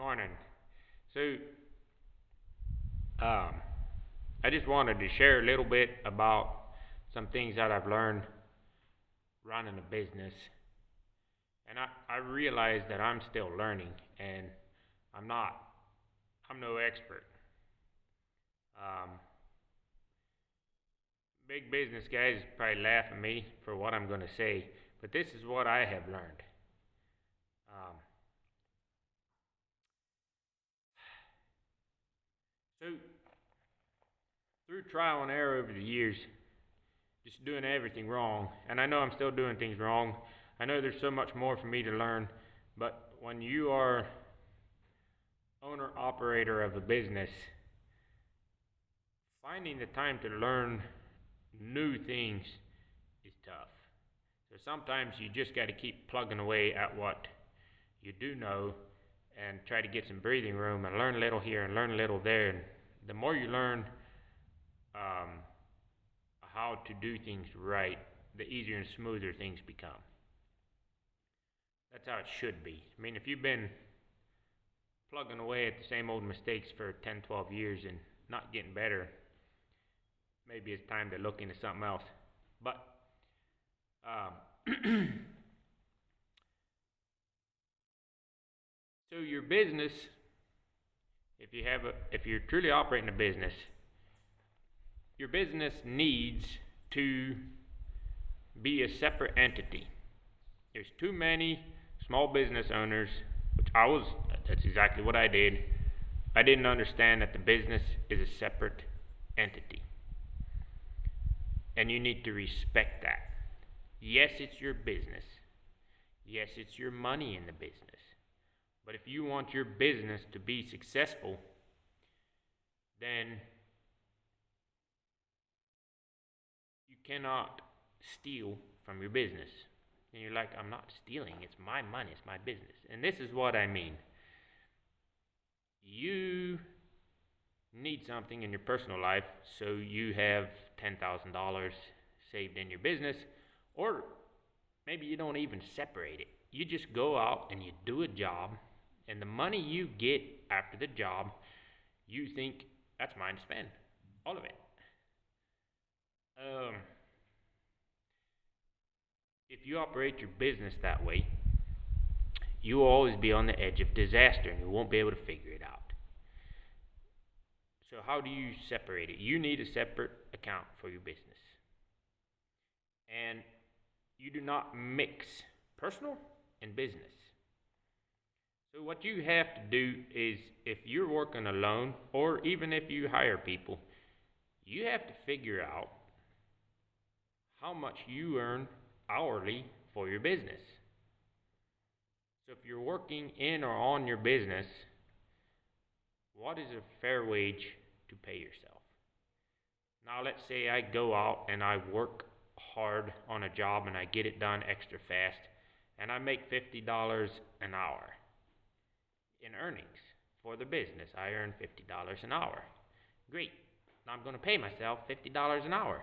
Morning. So, um, I just wanted to share a little bit about some things that I've learned running a business. And I realize that I'm still learning and I'm not, I'm no expert. Um, Big business guys probably laugh at me for what I'm going to say, but this is what I have learned. Um, so, through trial and error over the years, just doing everything wrong. And I know I'm still doing things wrong. I know there's so much more for me to learn. But when you are owner operator of a business, finding the time to learn new things is tough. So sometimes you just got to keep plugging away at what you do know and try to get some breathing room and learn a little here and learn a little there. And the more you learn um, how to do things right, the easier and smoother things become. That's how it should be. I mean, if you've been plugging away at the same old mistakes for 10, 12 years and not getting better, maybe it's time to look into something else. But so your business, if you're truly operating a business, your business needs to be a separate entity. There's too many small business owners, that's exactly what I did. I didn't understand that the business is a separate entity. And you need to respect that. Yes, it's your business. Yes, it's your money in the business. But if you want your business to be successful, then you cannot steal from your business. And you're like, I'm not stealing, it's my money, it's my business. And this is what I mean. You need something in your personal life, so you have $10,000 saved in your business, or maybe you don't even separate it. You just go out and you do a job, and the money you get after the job, you think, that's mine to spend. All of it. If you operate your business that way, you will always be on the edge of disaster and you won't be able to figure it out. So, how do you separate it? You need a separate account for your business. And you do not mix personal and business. So, what you have to do is, if you're working alone, or even if you hire people, you have to figure out how much you earn hourly for your business. So, if you're working in or on your business, what is a fair wage to pay yourself? Now, let's say I go out and I work hard on a job and I get it done extra fast, and I make $50 an hour in earnings for the business. I earn $50 an hour. Great. Now I'm going to pay myself $50 an hour.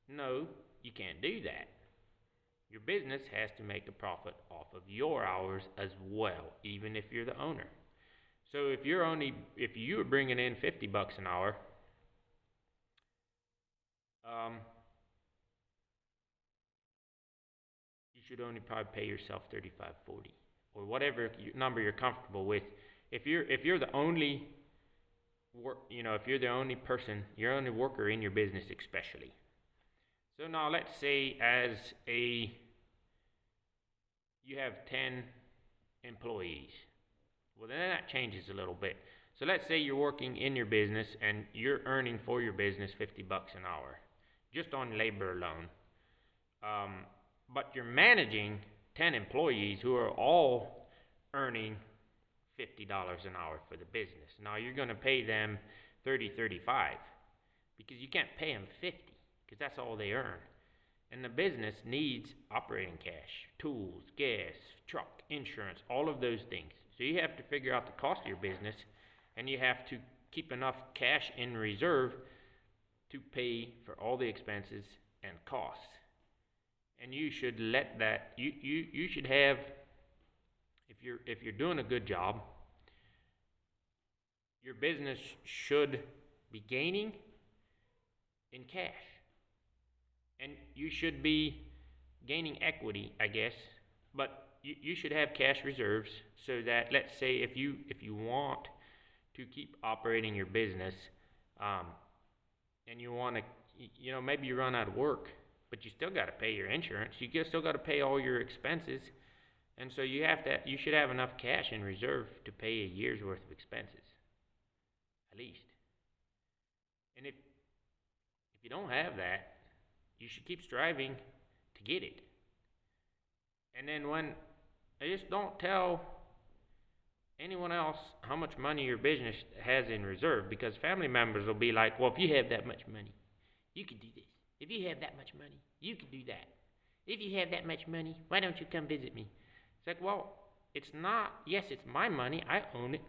No, you can't do that. Your business has to make a profit off of your hours as well, even if you're the owner. So if you're bringing in $50 an hour, you should only probably pay yourself 35, 40, or whatever number you're comfortable with. If you're the only if you're the only person, you're the only worker in your business, especially. So now let's say you have 10 employees. Well, then that changes a little bit. So let's say you're working in your business and you're earning for your business $50 an hour, just on labor alone. But you're managing 10 employees who are all earning $50 an hour for the business. Now you're going to pay them 30, 35, because you can't pay them 50, because that's all they earn. And the business needs operating cash, tools, gas, truck, insurance, all of those things. So you have to figure out the cost of your business, and you have to keep enough cash in reserve to pay for all the expenses and costs. And you should let that, you should have, if you're doing a good job, your business should be gaining in cash. And you should be gaining equity, I guess, but you should have cash reserves so that, let's say, if you want to keep operating your business, and you want to, maybe you run out of work, but you still got to pay your insurance. Still got to pay all your expenses, and so you should have enough cash in reserve to pay a year's worth of expenses, at least. And if you don't have that, you should keep striving to get it. And then just don't tell anyone else how much money your business has in reserve, because family members will be like, well, if you have that much money, you can do this. If you have that much money, you can do that. If you have that much money, why don't you come visit me? It's like, well, it's not, yes, it's my money, I own it,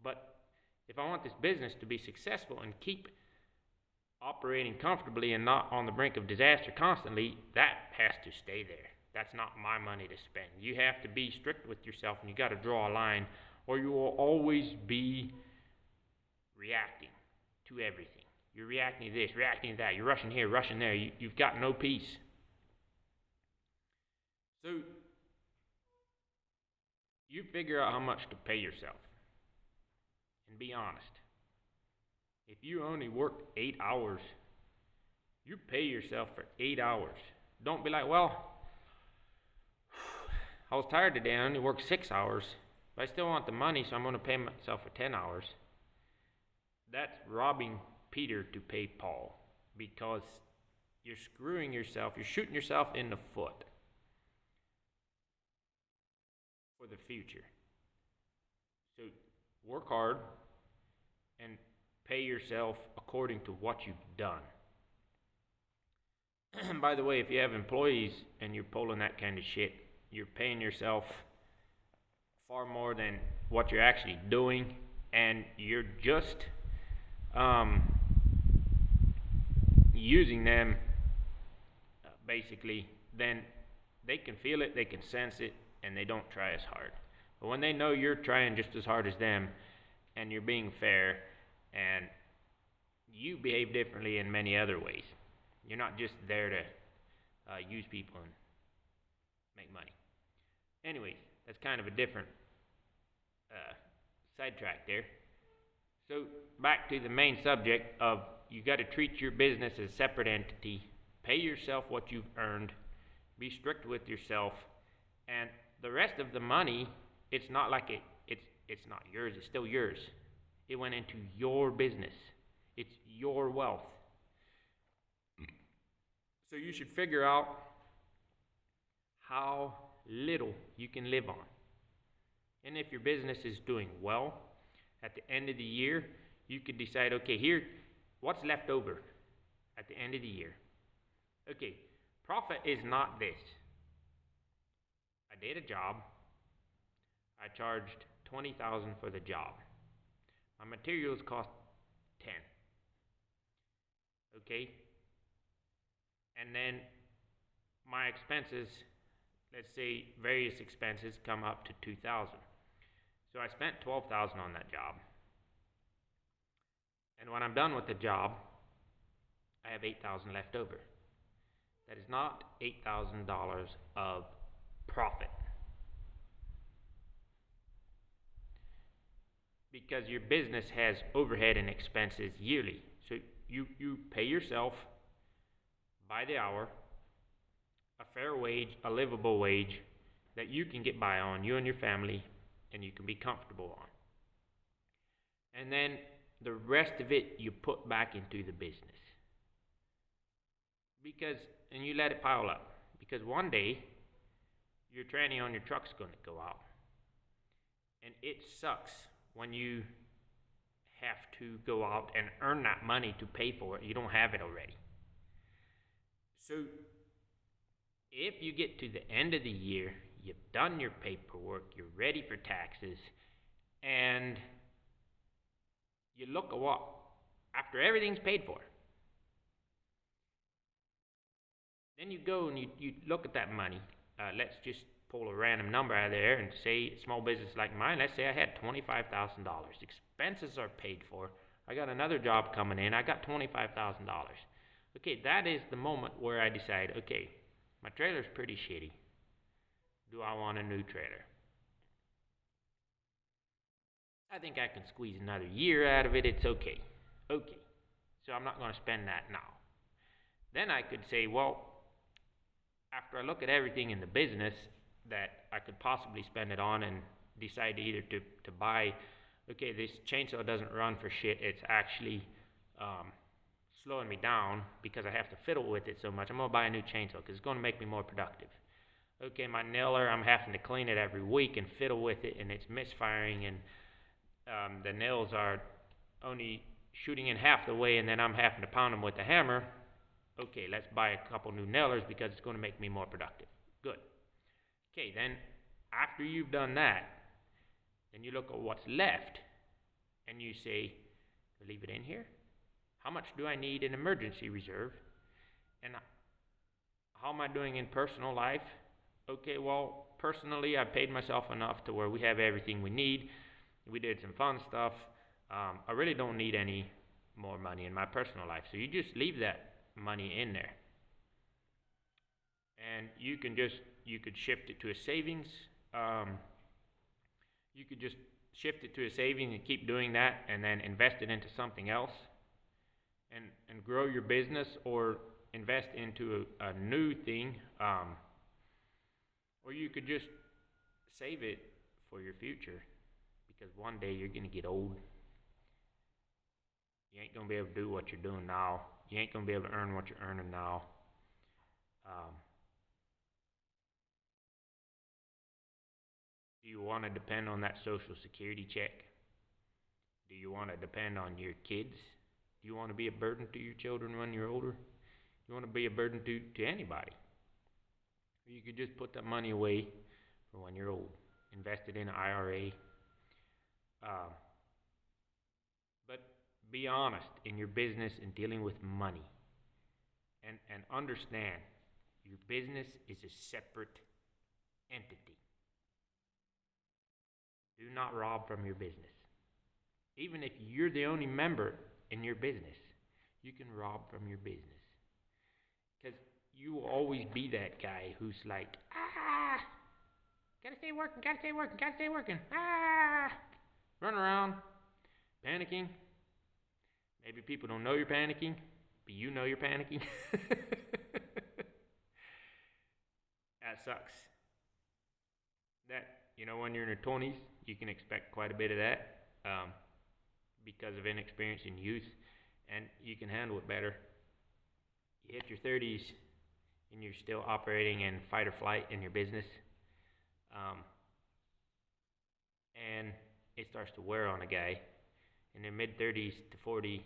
but if I want this business to be successful and keep operating comfortably and not on the brink of disaster constantly, that has to stay there. That's not my money to spend. You have to be strict with yourself, and you got to draw a line, or you will always be reacting to everything. You're reacting to this, reacting to that. You're rushing here, rushing there. You've got no peace. So you figure out how much to pay yourself, and be honest. If you only work 8 hours, you pay yourself for 8 hours. Don't be like, well, I was tired today, I only worked 6 hours, but I still want the money, so I'm going to pay myself for 10 hours. That's robbing Peter to pay Paul, because you're screwing yourself, you're shooting yourself in the foot for the future. So work hard and pay yourself according to what you've done. By the way, if you have employees and you're pulling that kind of shit, you're paying yourself far more than what you're actually doing, and you're just using them basically. Then they can feel it, they can sense it, and they don't try as hard. But when they know you're trying just as hard as them, and you're being fair, and you behave differently in many other ways, you're not just there to use people and make money. Anyways, that's kind of a different sidetrack there. So back to the main subject of, you got to treat your business as a separate entity, pay yourself what you've earned, be strict with yourself, and the rest of the money, it's not like it's not yours, it's still yours. It went into your business. It's your wealth. So you should figure out how little you can live on. And if your business is doing well, at the end of the year, you could decide, okay, here, what's left over at the end of the year? Okay, profit is not this. I did a job. I charged $20,000 for the job. My materials cost 10. Okay? And then my expenses, let's say various expenses, come up to 2,000. So I spent 12,000 on that job. And when I'm done with the job, I have 8,000 left over. That is not $8,000 of profit. Because your business has overhead and expenses yearly. So you pay yourself by the hour a fair wage, a livable wage that you can get by on, you and your family, and you can be comfortable on. And then the rest of it you put back into the business. And you let it pile up. Because one day, your tranny on your truck's going to go out. And it sucks when you have to go out and earn that money to pay for it. You don't have it already. So if you get to the end of the year, you've done your paperwork, you're ready for taxes, and you look at what, after everything's paid for, then you go and you look at that money. Let's just pull a random number out of there and say a small business like mine, let's say I had $25,000. Expenses are paid for. I got another job coming in. I got $25,000. Okay, that is the moment where I decide, okay, my trailer's pretty shitty. Do I want a new trailer? I think I can squeeze another year out of it. It's okay. Okay. So I'm not going to spend that now. Then I could say, well, after I look at everything in the business that I could possibly spend it on and decide either to buy, okay, this chainsaw doesn't run for shit. It's actually slowing me down because I have to fiddle with it so much. I'm going to buy a new chainsaw because it's going to make me more productive. Okay, my nailer, I'm having to clean it every week and fiddle with it, and it's misfiring, and the nails are only shooting in half the way, and then I'm having to pound them with the hammer. Okay, let's buy a couple new nailers because it's going to make me more productive. Good. Okay, then after you've done that, then you look at what's left, and you say, leave it in here? How much do I need in emergency reserve? And how am I doing in personal life? Okay, well, personally, I paid myself enough to where we have everything we need. We did some fun stuff. I really don't need any more money in my personal life. So you just leave that money in there. And you could shift it to a savings. You could just shift it to a savings and keep doing that and then invest it into something else and grow your business, or invest into a new thing. Or you could just save it for your future, because one day you're going to get old. You ain't going to be able to do what you're doing now. You ain't going to be able to earn what you're earning now. Do you want to depend on that Social Security check? Do you want to depend on your kids? Do you want to be a burden to your children when you're older? You want to be a burden to anybody? Or you could just put that money away for when you're old. Invest it in an IRA. But be honest in your business and dealing with money. And understand your business is a separate entity. Do not rob from your business. Even if you're the only member in your business, you can rob from your business. Because you will always be that guy who's like, gotta stay working, gotta stay working, gotta stay working, run around, panicking. Maybe people don't know you're panicking, but you know you're panicking. That sucks. That, when you're in your 20s, you can expect quite a bit of that because of inexperience in youth, and you can handle it better. You hit your 30s, and you're still operating in fight or flight in your business, and it starts to wear on a guy. In their mid-30s to 40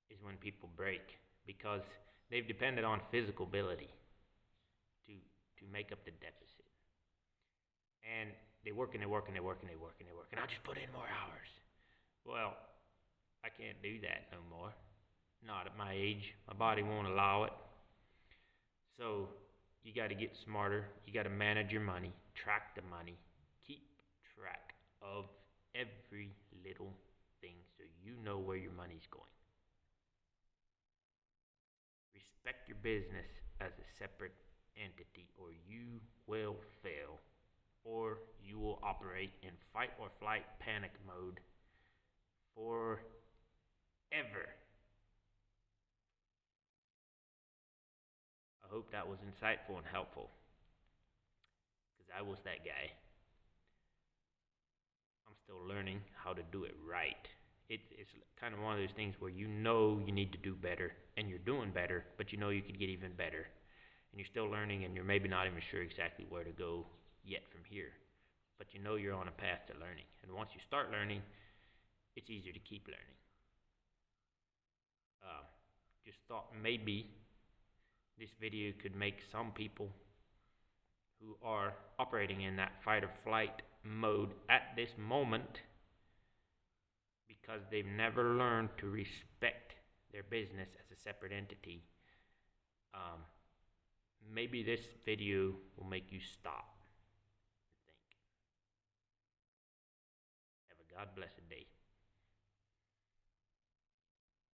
is when people break, because they've depended on physical ability to make up the deficit. And they work and they work and they work and they work and they work, and I'll just put in more hours. Well, I can't do that no more. Not at my age. My body won't allow it. So you got to get smarter. You got to manage your money, track the money, keep track of every little thing so you know where your money's going. Respect your business as a separate entity, or you will fail, or you will operate in fight or flight panic mode forever. I hope that was insightful and helpful, because I was that guy. I'm still learning how to do it right. It's kind of one of those things where you need to do better, and you're doing better, but you could get even better. And you're still learning, and you're maybe not even sure exactly where to go yet from here. But you're on a path to learning. And once you start learning, it's easier to keep learning. Just thought maybe this video could make some people who are operating in that fight or flight mode at this moment, because they've never learned to respect their business as a separate entity, maybe this video will make you stop and think. Have a God blessed day.